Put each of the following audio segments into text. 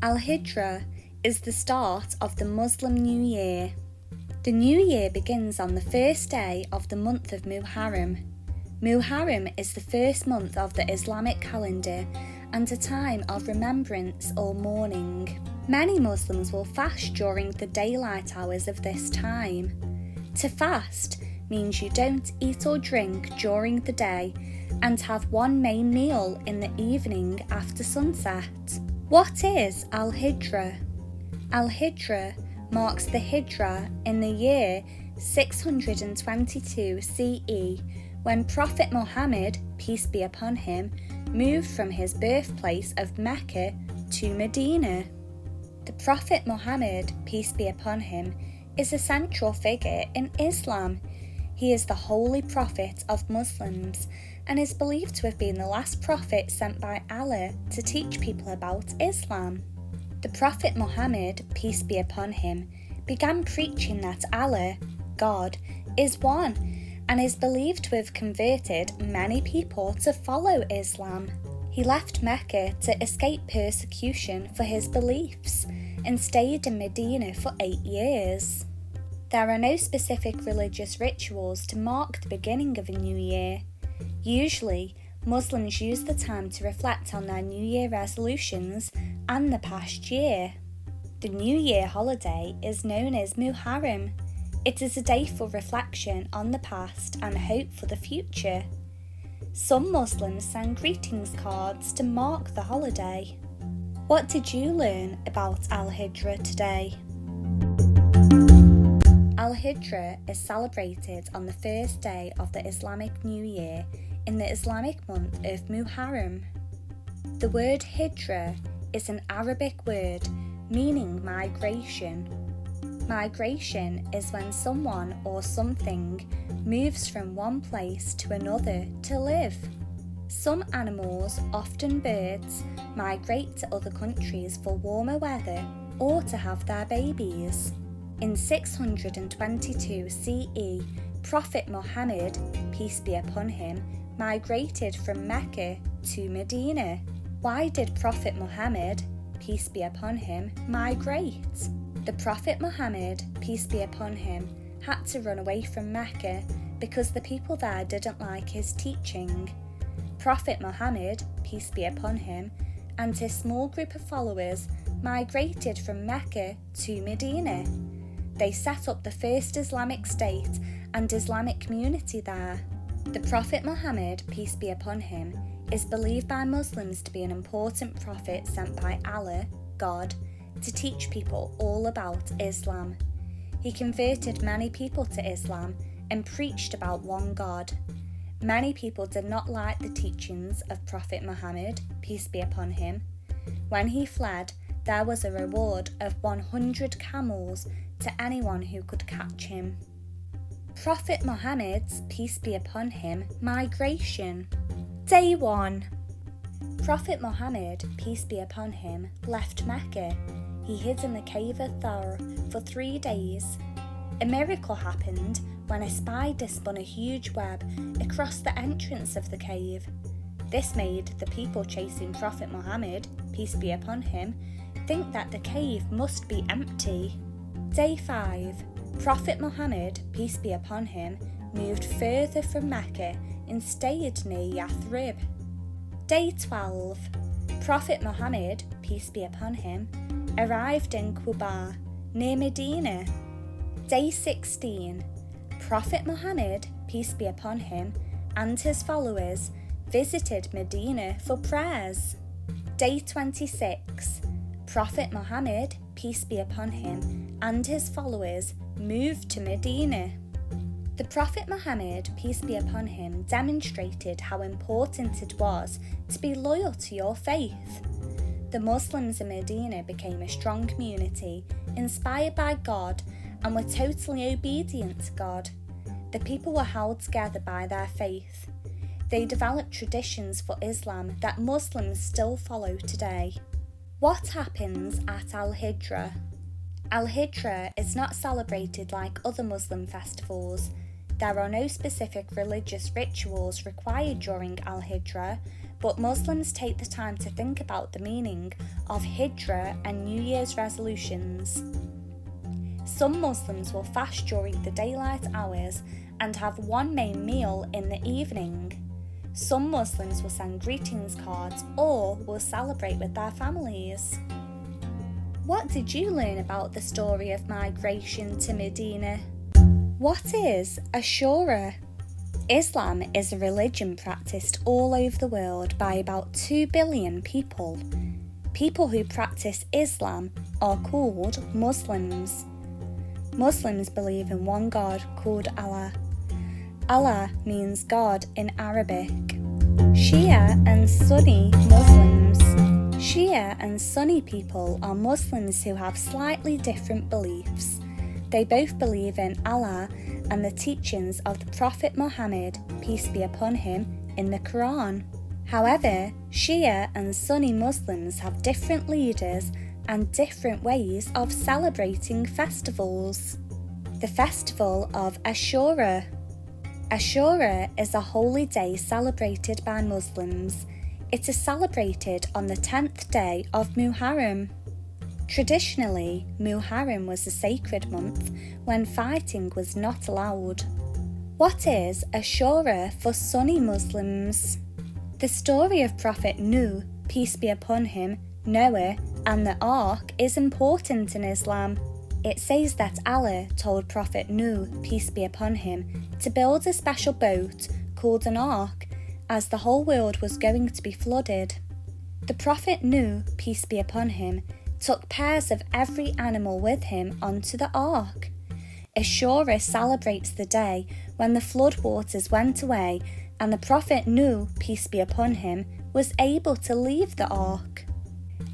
Al-Hijra is the start of the Muslim New Year. The New Year begins on the first day of the month of Muharram. Muharram is the first month of the Islamic calendar and a time of remembrance or mourning. Many Muslims will fast during the daylight hours of this time. To fast means you don't eat or drink during the day and have one main meal in the evening after sunset. What is al-hijra? Al-hijra marks the hijra in the year 622 CE, when Prophet Muhammad, peace be upon him, moved from his birthplace of Mecca to Medina. The Prophet Muhammad, peace be upon him, is a central figure in Islam. He is the holy prophet of Muslims and is believed to have been the last prophet sent by Allah to teach people about Islam. The Prophet Muhammad, peace be upon him, began preaching that Allah, God, is one, and is believed to have converted many people to follow Islam. He left Mecca to escape persecution for his beliefs and stayed in Medina for 8 years. There are no specific religious rituals to mark the beginning of a new year. Usually, Muslims use the time to reflect on their New Year resolutions and the past year. The New Year holiday is known as Muharram. It is a day for reflection on the past and hope for the future. Some Muslims send greetings cards to mark the holiday. What did you learn about Al-Hijra today? Al-Hijra is celebrated on the first day of the Islamic New Year in the Islamic month of Muharram. The word hijra is an Arabic word meaning migration. Migration is when someone or something moves from one place to another to live. Some animals, often birds, migrate to other countries for warmer weather or to have their babies. In 622 CE, Prophet Muhammad, peace be upon him, migrated from Mecca to Medina. Why did Prophet Muhammad, peace be upon him, migrate? The Prophet Muhammad, peace be upon him, had to run away from Mecca because the people there didn't like his teaching. Prophet Muhammad, peace be upon him, and his small group of followers migrated from Mecca to Medina. They set up the first Islamic state and Islamic community there. The Prophet Muhammad, peace be upon him, is believed by Muslims to be an important prophet sent by Allah, God, to teach people all about Islam. He converted many people to Islam and preached about one God. Many people did not like the teachings of Prophet Muhammad, peace be upon him. When he fled, there was a reward of 100 camels to anyone who could catch him. Prophet Muhammad's, peace be upon him, migration. Day 1. Prophet Muhammad, peace be upon him, left Mecca. He hid in the cave of Thar for 3 days. A miracle happened when a spider spun a huge web across the entrance of the cave. This made the people chasing Prophet Muhammad, peace be upon him, think that the cave must be empty. Day 5. Prophet Muhammad, peace be upon him, moved further from Mecca and stayed near Yathrib. Day 12. Prophet Muhammad, peace be upon him, arrived in Quba, near Medina. Day 16. Prophet Muhammad, peace be upon him, and his followers visited Medina for prayers. Day 26. Prophet Muhammad, peace be upon him, and his followers moved to Medina. The Prophet Muhammad, peace be upon him, demonstrated how important it was to be loyal to your faith. The Muslims in Medina became a strong community, inspired by God, and were totally obedient to God. The people were held together by their faith. They developed traditions for Islam that Muslims still follow today. What happens at Al-Hijra? Al-Hijra is not celebrated like other Muslim festivals. There are no specific religious rituals required during Al-Hijra, but Muslims take the time to think about the meaning of hijra and New Year's resolutions. Some Muslims will fast during the daylight hours and have one main meal in the evening. Some Muslims will send greetings cards or will celebrate with their families. What did you learn about the story of migration to Medina? What is Ashura? Islam is a religion practiced all over the world by about 2 billion people. People who practice Islam are called Muslims. Muslims believe in one God called Allah. Allah means God in Arabic. Shia and Sunni Muslims. Shia and Sunni people are Muslims who have slightly different beliefs. They both believe in Allah and the teachings of the Prophet Muhammad, peace be upon him, in the Quran. However, Shia and Sunni Muslims have different leaders and different ways of celebrating festivals. The festival of Ashura. Ashura is a holy day celebrated by Muslims. It is celebrated on the 10th day of Muharram. Traditionally, Muharram was a sacred month when fighting was not allowed. What is Ashura for Sunni Muslims? The story of Prophet Nuh, peace be upon him, Noah, and the Ark is important in Islam. It says that Allah told Prophet Nuh, peace be upon him, to build a special boat called an Ark, as the whole world was going to be flooded. The Prophet Nuh, peace be upon him, took pairs of every animal with him onto the Ark. Ashura celebrates the day when the flood waters went away and the Prophet Nuh, peace be upon him, was able to leave the Ark.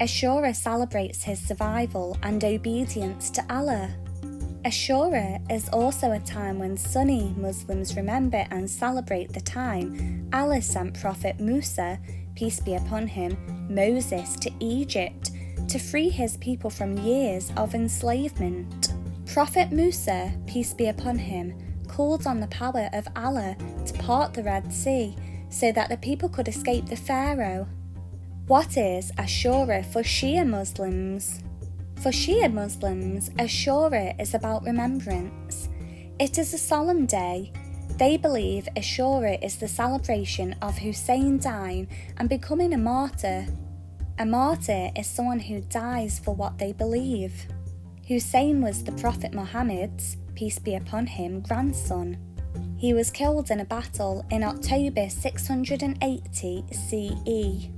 Ashura celebrates his survival and obedience to Allah. Ashura is also a time when Sunni Muslims remember and celebrate the time Allah sent Prophet Musa, peace be upon him, Moses to Egypt to free his people from years of enslavement. Prophet Musa, peace be upon him, called on the power of Allah to part the Red Sea so that the people could escape the Pharaoh. What is Ashura for Shia Muslims? For Shia Muslims, Ashura is about remembrance. It is a solemn day. They believe Ashura is the celebration of Hussein dying and becoming a martyr. A martyr is someone who dies for what they believe. Hussein was the Prophet Muhammad's, peace be upon him, grandson. He was killed in a battle in October 680 CE.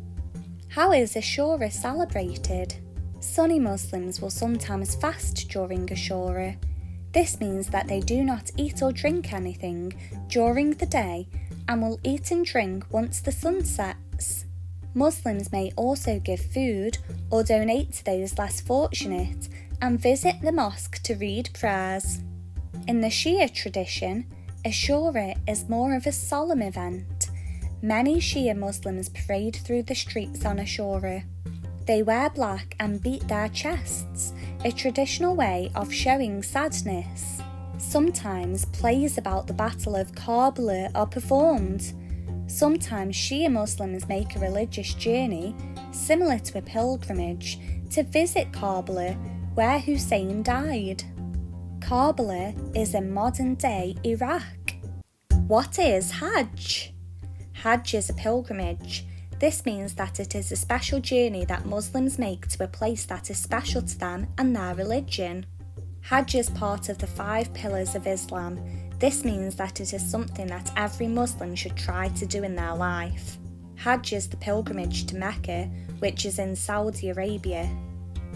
How is Ashura celebrated? Sunni Muslims will sometimes fast during Ashura. This means that they do not eat or drink anything during the day and will eat and drink once the sun sets. Muslims may also give food or donate to those less fortunate and visit the mosque to read prayers. In the Shia tradition, Ashura is more of a solemn event. Many Shia Muslims parade through the streets on Ashura. They wear black and beat their chests, a traditional way of showing sadness. Sometimes plays about the Battle of Karbala are performed. Sometimes Shia Muslims make a religious journey, similar to a pilgrimage, to visit Karbala, where Hussein died. Karbala is in modern-day Iraq. What is Hajj? Hajj is a pilgrimage. This means that it is a special journey that Muslims make to a place that is special to them and their religion. Hajj is part of the 5 pillars of Islam. This means that it is something that every Muslim should try to do in their life. Hajj is the pilgrimage to Mecca, which is in Saudi Arabia.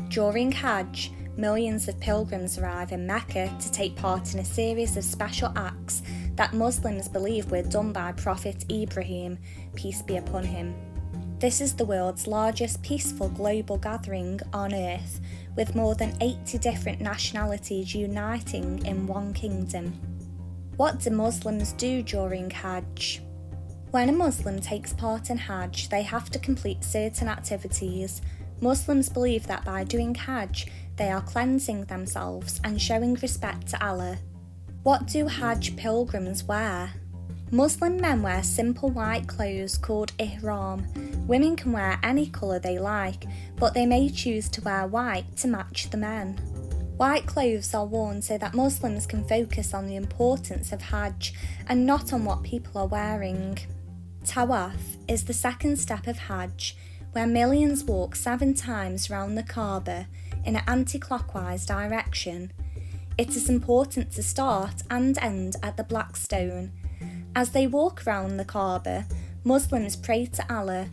During Hajj, millions of pilgrims arrive in Mecca to take part in a series of special acts that Muslims believe were done by Prophet Ibrahim, peace be upon him. This is the world's largest peaceful global gathering on earth, with more than 80 different nationalities uniting in one kingdom. What do Muslims do during Hajj? When a Muslim takes part in Hajj, they have to complete certain activities. Muslims believe that by doing Hajj, they are cleansing themselves and showing respect to Allah. What do Hajj pilgrims wear? Muslim men wear simple white clothes called ihram. Women can wear any colour they like, but they may choose to wear white to match the men. White clothes are worn so that Muslims can focus on the importance of Hajj and not on what people are wearing. Tawaf is the second step of Hajj, where millions walk 7 times round the Kaaba in an anti-clockwise direction. It is important to start and end at the Black Stone. As they walk around the Kaaba, Muslims pray to Allah.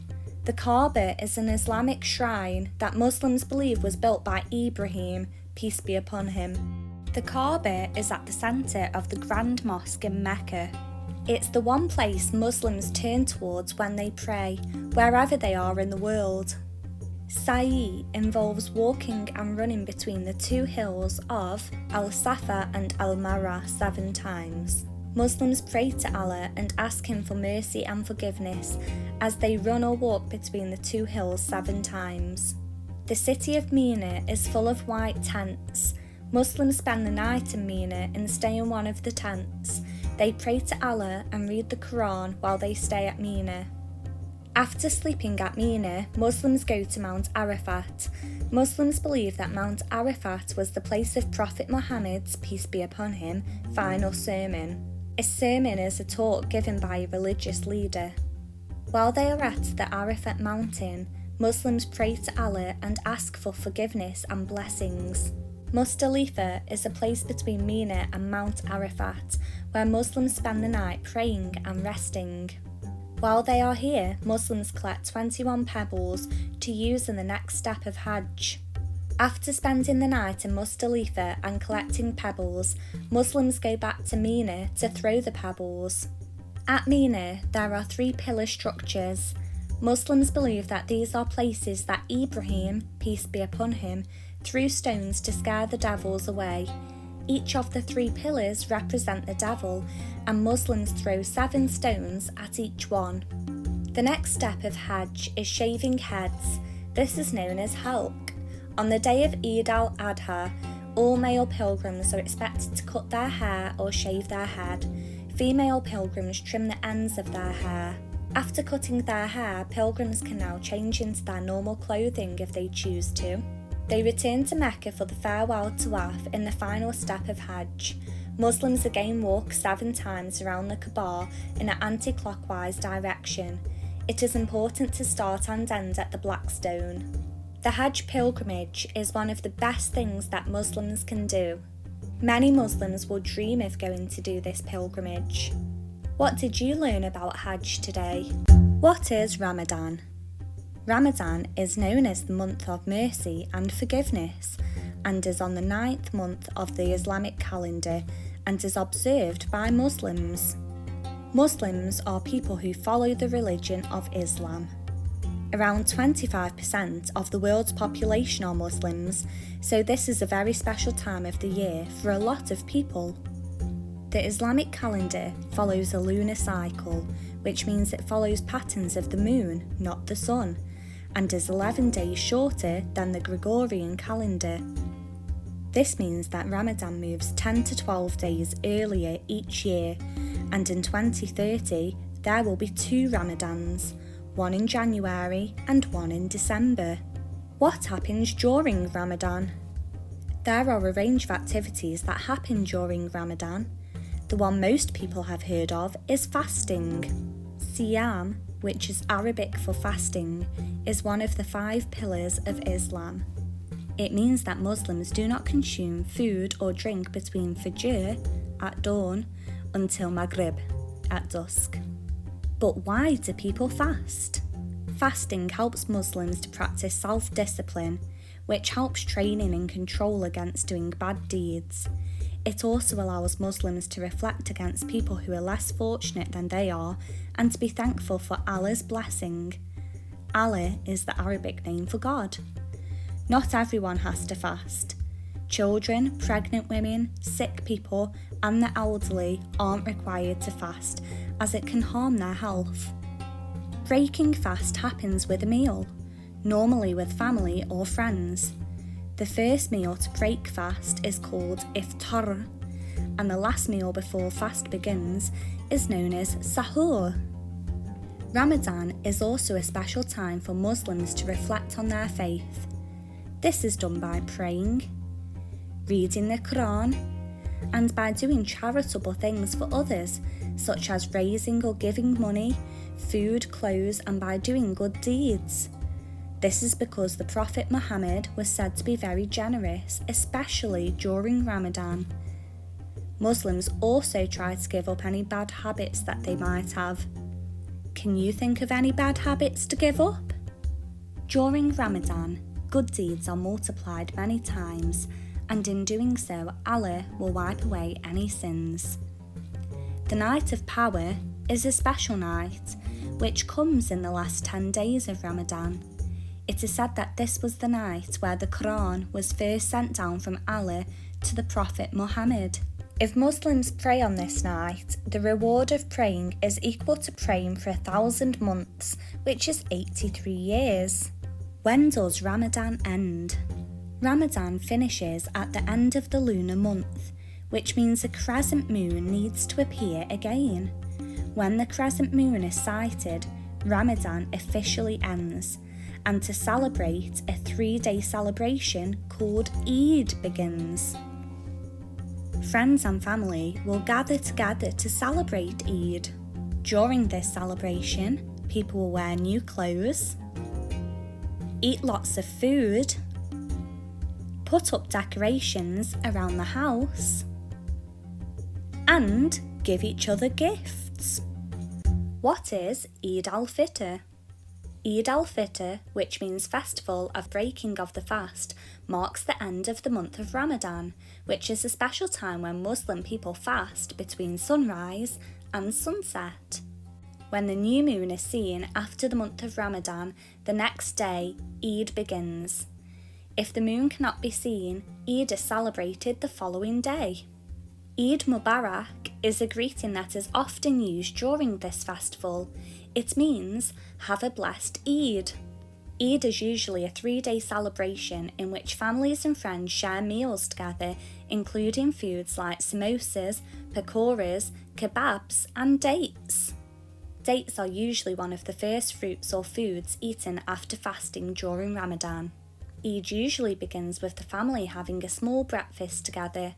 The Kaaba is an Islamic shrine that Muslims believe was built by Ibrahim, peace be upon him. The Kaaba is at the centre of the Grand Mosque in Mecca. It's the one place Muslims turn towards when they pray, wherever they are in the world. Sa'i involves walking and running between the 2 hills of Al-Safa and Al-Marwa 7 times. Muslims pray to Allah and ask Him for mercy and forgiveness as they run or walk between the 2 hills 7 times. The city of Mina is full of white tents. Muslims spend the night in Mina and stay in one of the tents. They pray to Allah and read the Quran while they stay at Mina. After sleeping at Mina, Muslims go to Mount Arafat. Muslims believe that Mount Arafat was the place of Prophet Muhammad's, peace be upon him, final sermon. A sermon is a talk given by a religious leader. While they are at the Arafat mountain, Muslims pray to Allah and ask for forgiveness and blessings. Muzdalifah is a place between Mina and Mount Arafat, where Muslims spend the night praying and resting. While they are here, Muslims collect 21 pebbles to use in the next step of Hajj. After spending the night in Muzdalifah and collecting pebbles, Muslims go back to Mina to throw the pebbles. At Mina, there are 3 pillar structures. Muslims believe that these are places that Ibrahim, peace be upon him, threw stones to scare the devils away. Each of the 3 pillars represent the devil, and Muslims throw 7 stones at each one. The next step of Hajj is shaving heads. This is known as halq. On the day of Eid Al-Adha, all male pilgrims are expected to cut their hair or shave their head. Female pilgrims trim the ends of their hair. After cutting their hair, pilgrims can now change into their normal clothing if they choose to. They return to Mecca for the farewell tawaf in the final step of Hajj. Muslims again walk 7 times around the Kaaba in an anti-clockwise direction. It is important to start and end at the Black Stone. The Hajj pilgrimage is one of the best things that Muslims can do. Many Muslims will dream of going to do this pilgrimage. What did you learn about Hajj today? What is Ramadan? Ramadan is known as the month of mercy and forgiveness and is on the 9th month of the Islamic calendar and is observed by Muslims. Muslims are people who follow the religion of Islam. Around 25% of the world's population are Muslims, so this is a very special time of the year for a lot of people. The Islamic calendar follows a lunar cycle, which means it follows patterns of the moon, not the sun, and is 11 days shorter than the Gregorian calendar. This means that Ramadan moves 10 to 12 days earlier each year, and in 2030 there will be 2 Ramadans, one in January and one in December. What happens during Ramadan? There are a range of activities that happen during Ramadan. The one most people have heard of is fasting. Siyam, which is Arabic for fasting, is one of the 5 pillars of Islam. It means that Muslims do not consume food or drink between Fajr, at dawn, until Maghrib, at dusk. But why do people fast? Fasting helps Muslims to practice self-discipline, which helps training and control against doing bad deeds. It also allows Muslims to reflect against people who are less fortunate than they are and to be thankful for Allah's blessing. Allah is the Arabic name for God. Not everyone has to fast. Children, pregnant women, sick people, and the elderly aren't required to fast, as it can harm their health. Breaking fast happens with a meal, normally with family or friends. The first meal to break fast is called iftar. and the last meal before fast begins is known as sahur. Ramadan is also a special time for Muslims to reflect on their faith. This is done by praying, reading the Quran, and by doing charitable things for others, such as raising or giving money, food, clothes, and by doing good deeds. This is because the Prophet Muhammad was said to be very generous, especially during Ramadan. Muslims also try to give up any bad habits that they might have. Can you think of any bad habits to give up? During Ramadan, good deeds are multiplied many times, and in doing so, Allah will wipe away any sins. The Night of Power is a special night, which comes in the last 10 days of Ramadan. It is said that this was the night where the Quran was first sent down from Allah to the Prophet Muhammad. If Muslims pray on this night, the reward of praying is equal to praying for 1,000 months, which is 83 years. When does Ramadan end? Ramadan finishes at the end of the lunar month, which means a crescent moon needs to appear again. When the crescent moon is sighted, Ramadan officially ends, and to celebrate, a 3-day celebration called Eid begins. Friends and family will gather together to celebrate Eid. During this celebration, people will wear new clothes, eat lots of food, put up decorations around the house, and give each other gifts. What is Eid Al-Fitr? Eid Al-Fitr, which means festival of breaking of the fast, marks the end of the month of Ramadan, which is a special time when Muslim people fast between sunrise and sunset. When the new moon is seen after the month of Ramadan, the next day, Eid begins. If the moon cannot be seen, Eid is celebrated the following day. Eid Mubarak is a greeting that is often used during this festival. It means, have a blessed Eid. Eid is usually a 3-day celebration in which families and friends share meals together, including foods like samosas, pakoras, kebabs, and dates. Dates are usually one of the first fruits or foods eaten after fasting during Ramadan. Eid usually begins with the family having a small breakfast together.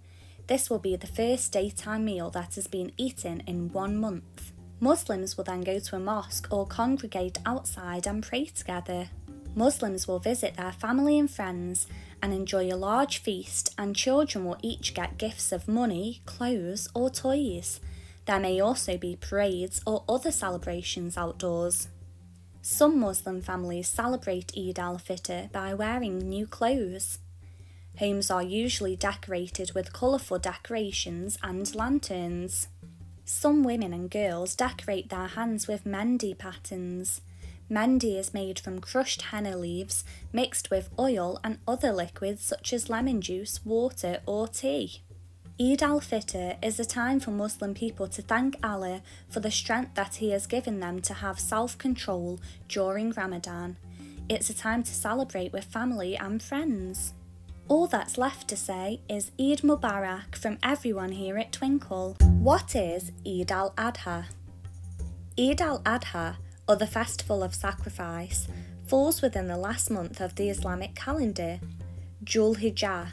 This will be the first daytime meal that has been eaten in 1 month. Muslims will then go to a mosque or congregate outside and pray together. Muslims will visit their family and friends and enjoy a large feast, and children will each get gifts of money, clothes, or toys. There may also be parades or other celebrations outdoors. Some Muslim families celebrate Eid al-Fitr by wearing new clothes. Homes are usually decorated with colourful decorations and lanterns. Some women and girls decorate their hands with mehndi patterns. Mehndi is made from crushed henna leaves mixed with oil and other liquids such as lemon juice, water or tea. Eid al-Fitr is a time for Muslim people to thank Allah for the strength that He has given them to have self-control during Ramadan. It's a time to celebrate with family and friends. All that's left to say is Eid Mubarak from everyone here at Twinkl. What is Eid Al-Adha? Eid Al-Adha, or the Festival of Sacrifice, falls within the last month of the Islamic calendar, al-hijra,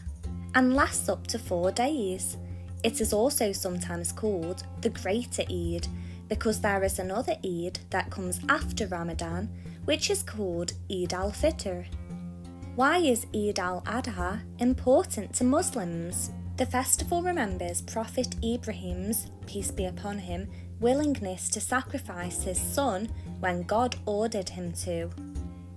and lasts up to 4 days. It is also sometimes called the Greater Eid because there is another Eid that comes after Ramadan, which is called Eid Al-Fitr. Why is Eid Al-Adha important to Muslims? The festival remembers Prophet Ibrahim's, peace be upon him, willingness to sacrifice his son when God ordered him to.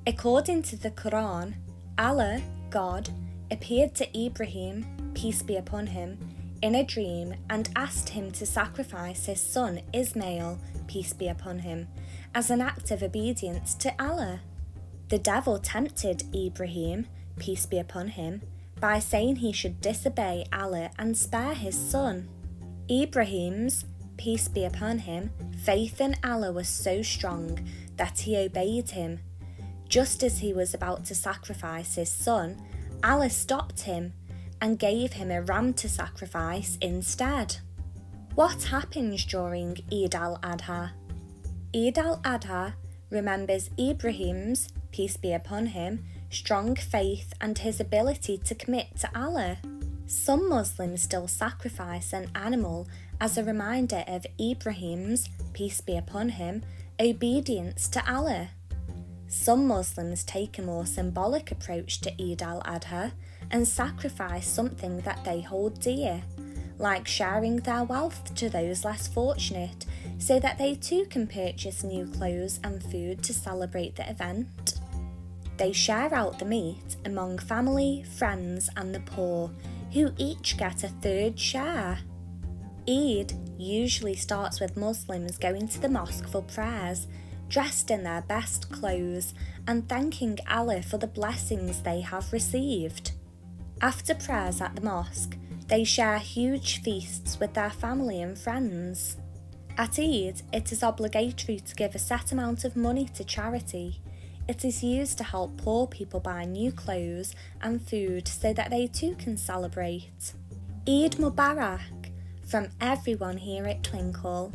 According to the Quran, Allah, God, appeared to Ibrahim, peace be upon him, in a dream and asked him to sacrifice his son Ismail, peace be upon him, as an act of obedience to Allah. The devil tempted Ibrahim, peace be upon him, by saying he should disobey Allah and spare his son. Ibrahim's, peace be upon him, faith in Allah was so strong that he obeyed him. Just as he was about to sacrifice his son, Allah stopped him. and gave him a ram to sacrifice instead. What happens during Eid Al-Adha? Eid Al-Adha remembers Ibrahim's, peace be upon him, strong faith and his ability to commit to Allah. Some Muslims still sacrifice an animal as a reminder of Ibrahim's, peace be upon him, obedience to Allah. Some Muslims take a more symbolic approach to Eid al-Adha and sacrifice something that they hold dear, like sharing their wealth to those less fortunate so that they too can purchase new clothes and food to celebrate the event. They share out the meat among family, friends and the poor, who each get a third share. Eid usually starts with Muslims going to the mosque for prayers, dressed in their best clothes and thanking Allah for the blessings they have received. After prayers at the mosque, they share huge feasts with their family and friends. At Eid, it is obligatory to give a set amount of money to charity. It is used to help poor people buy new clothes and food so that they too can celebrate. Eid Mubarak from everyone here at Twinkl.